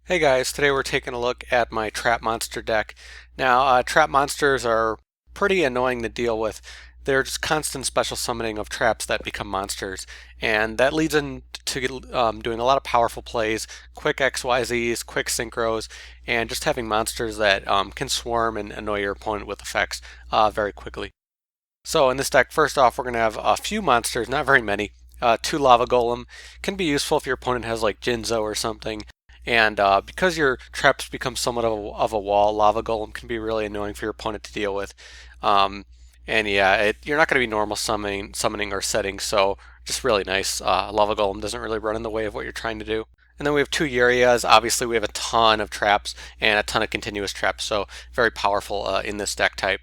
Hey guys, today we're taking a look at my trap monster deck. Now, trap monsters are pretty annoying to deal with. They're just constant special summoning of traps that become monsters, and that leads into doing a lot of powerful plays, quick XYZs, quick synchros, and just having monsters that can swarm and annoy your opponent with effects very quickly. So in this deck, first off, we're going to have a few monsters, not very many. Two Lava Golem can be useful if your opponent has like Jinzo or something. And because your traps become somewhat of a wall, Lava Golem can be really annoying for your opponent to deal with. Um, and yeah, you're not going to be normal summoning or setting, so just really nice. Lava Golem doesn't really run in the way of what you're trying to do. And then we have two Urias. Obviously, we have a ton of traps and a ton of continuous traps, so very powerful in this deck type.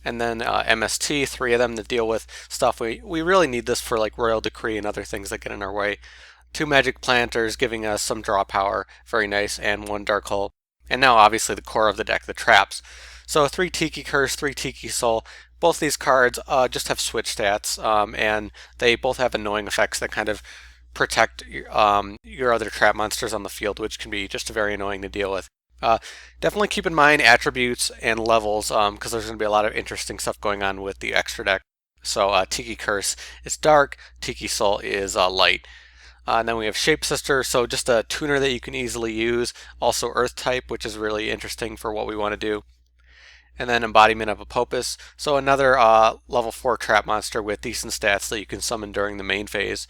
And then MST, three of them to deal with stuff. We really need this for like Royal Decree and other things that get in our way. Two Magic Planters giving us some draw power, very nice, and one Dark Hole. And now obviously the core of the deck, the traps. So three Tiki Curse, three Tiki Soul. Both these cards just have switch stats, and they both have annoying effects that kind of protect your other trap monsters on the field, which can be just very annoying to deal with. Uh, Definitely keep in mind attributes and levels, because there's going to be a lot of interesting stuff going on with the extra deck. So Tiki Curse is dark, Tiki Soul is light. And then we have Shapesister, so just a tuner that you can easily use. Also Earth type, which is really interesting for what we want to do. And then Embodiment of Apophis, so another level 4 trap monster with decent stats that you can summon during the main phase.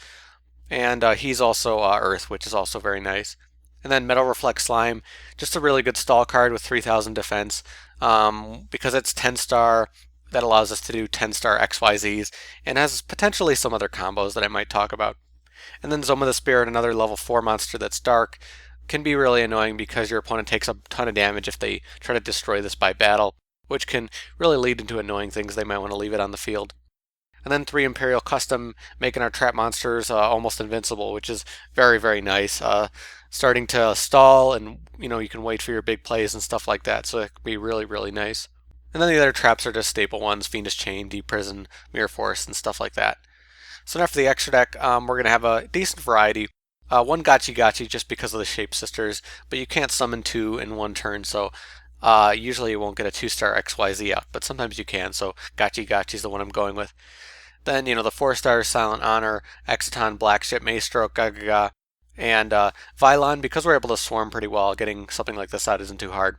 And he's also Earth, which is also very nice. And then Metal Reflect Slime, just a really good stall card with 3000 defense. Because it's 10 star, that allows us to do 10 star XYZs, and has potentially some other combos that I might talk about. And then Zoma the Spirit, another level 4 monster that's dark, can be really annoying because your opponent takes a ton of damage if they try to destroy this by battle, which can really lead into annoying things. They might want to leave it on the field. And then three Imperial Custom, making our trap monsters almost invincible, which is very, very nice. Starting to stall, and you can wait for your big plays and stuff like that, so it can be really, really nice. And then the other traps are just staple ones: Fiendish Chain, Deep Prison, Mirror Force, and stuff like that. So now for the extra deck, we're going to have a decent variety. One Gachi Gachi just because of the Shapesisters, but you can't summon two in one turn, so usually you won't get a 2-star XYZ out, but sometimes you can, so Gachi Gachi is the one I'm going with. Then, the 4-star Silent Honor, Exciton, Blackship, Maestroke, Gagaga, and Vylon, because we're able to swarm pretty well, getting something like this out isn't too hard.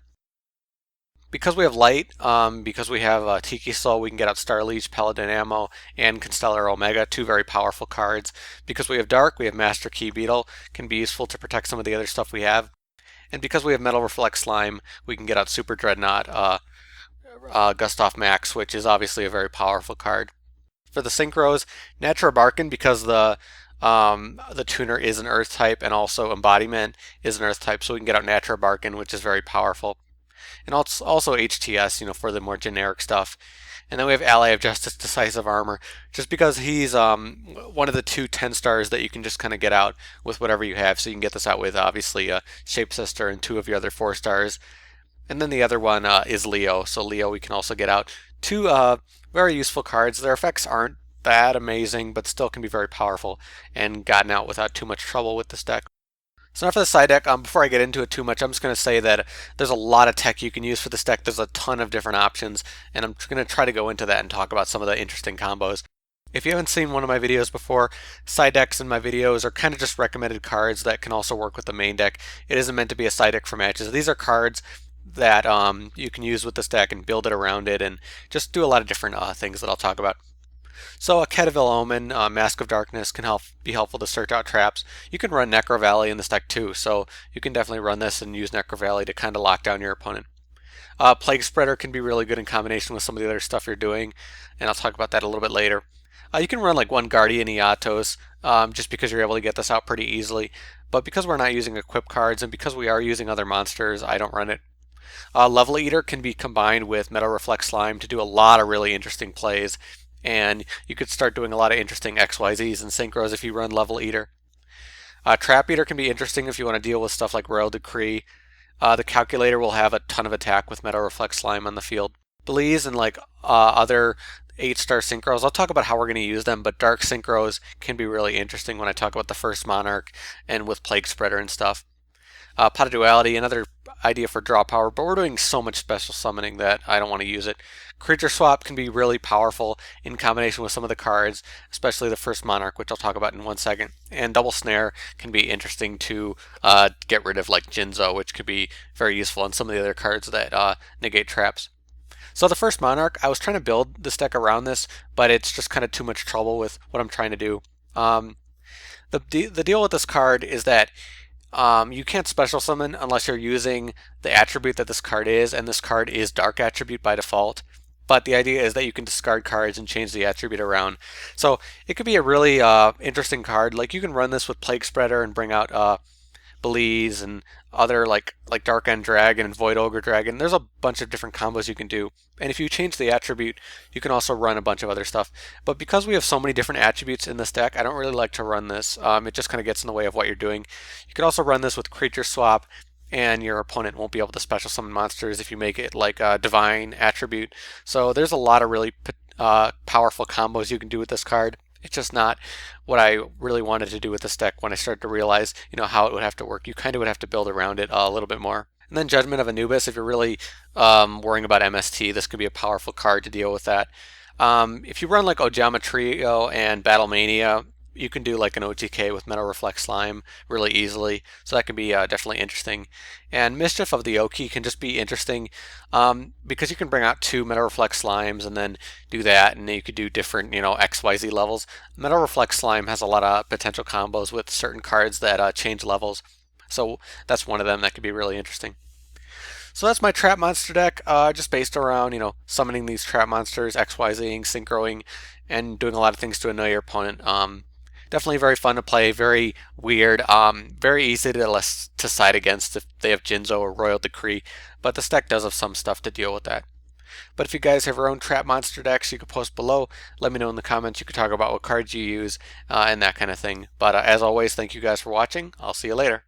Because we have light, because we have Tiki Soul, we can get out Starliege Paladynamo and Constellar Omega, two very powerful cards. Because we have dark, we have Master Key Beetle, can be useful to protect some of the other stuff we have. And because we have Metal Reflect Slime, we can get out Super Dreadnought, Gustav Max, which is obviously a very powerful card. For the synchros, Naturia Barkion, because the tuner is an Earth type, and also Embodiment is an Earth type, so we can get out Naturia Barkion, which is very powerful. And also HTS, for the more generic stuff. And then we have Ally of Justice, Decisive Armor, just because he's one of the two 10 stars that you can just kind of get out with whatever you have. So you can get this out with obviously Shapesister and two of your other 4 stars. And then the other one is Leo. So Leo we can also get out. Two very useful cards. Their effects aren't that amazing, but still can be very powerful and gotten out without too much trouble with this deck. So now for the side deck, before I get into it too much, I'm just going to say that there's a lot of tech you can use for this deck. There's a ton of different options, and I'm going to try to go into that and talk about some of the interesting combos. If you haven't seen one of my videos before, side decks in my videos are kind of just recommended cards that can also work with the main deck. It isn't meant to be a side deck for matches. These are cards that you can use with this deck and build it around it and just do a lot of different things that I'll talk about. So a Cetaphil Omen, Mask of Darkness can be helpful to search out traps. You can run Necro Valley in this deck too, so you can definitely run this and use Necro Valley to kind of lock down your opponent. Plague Spreader can be really good in combination with some of the other stuff you're doing, and I'll talk about that a little bit later. You can run like one Guardian Eatos, just because you're able to get this out pretty easily, but because we're not using equip cards and because we are using other monsters, I don't run it. Level Eater can be combined with Metal Reflect Slime to do a lot of really interesting plays, and you could start doing a lot of interesting XYZs and synchros if you run Level Eater. Trap Eater can be interesting if you want to deal with stuff like Royal Decree. The Calculator will have a ton of attack with Metal Reflect Slime on the field. Blaze and like other 8-star synchros, I'll talk about how we're going to use them, but dark synchros can be really interesting when I talk about the first Monarch and with Plague Spreader and stuff. Pot of Duality, another idea for draw power, but we're doing so much special summoning that I don't want to use it. Creature Swap can be really powerful in combination with some of the cards, especially the first Monarch, which I'll talk about in 1 second. And Double Snare can be interesting to get rid of, like Jinzo, which could be very useful in some of the other cards that negate traps. So the first Monarch, I was trying to build this deck around this, but it's just kind of too much trouble with what I'm trying to do. The deal with this card is that you can't special summon unless you're using the attribute that this card is, and this card is Dark Attribute by default. But the idea is that you can discard cards and change the attribute around. So it could be a really interesting card. Like you can run this with Plague Spreader and bring out Belize and other like Dark End Dragon and Void Ogre Dragon. There's a bunch of different combos you can do. And if you change the attribute, you can also run a bunch of other stuff. But because we have so many different attributes in this deck, I don't really like to run this. It just kind of gets in the way of what you're doing. You could also run this with Creature Swap, and your opponent won't be able to special summon monsters if you make it like a Divine attribute. So there's a lot of really powerful combos you can do with this card. It's just not what I really wanted to do with this deck when I started to realize, how it would have to work. You kind of would have to build around it a little bit more. And then Judgment of Anubis, if you're really worrying about MST, this could be a powerful card to deal with that. If you run like Ojama Trio and Battlemania, you can do like an OTK with Metal Reflect Slime really easily, so that can be definitely interesting. And Mischief of the Oki can just be interesting because you can bring out 2 Metal Reflect Slimes and then do that, and then you could do different, XYZ levels. Metal Reflect Slime has a lot of potential combos with certain cards that change levels, so that's one of them that could be really interesting. So that's my trap monster deck, just based around, summoning these trap monsters, XYZing, synchroing, and doing a lot of things to annoy your opponent. Definitely very fun to play, very weird, very easy to side against if they have Jinzo or Royal Decree, but this deck does have some stuff to deal with that. But if you guys have your own trap monster decks, you could post below. Let me know in the comments. You could talk about what cards you use and that kind of thing. But as always, thank you guys for watching. I'll see you later.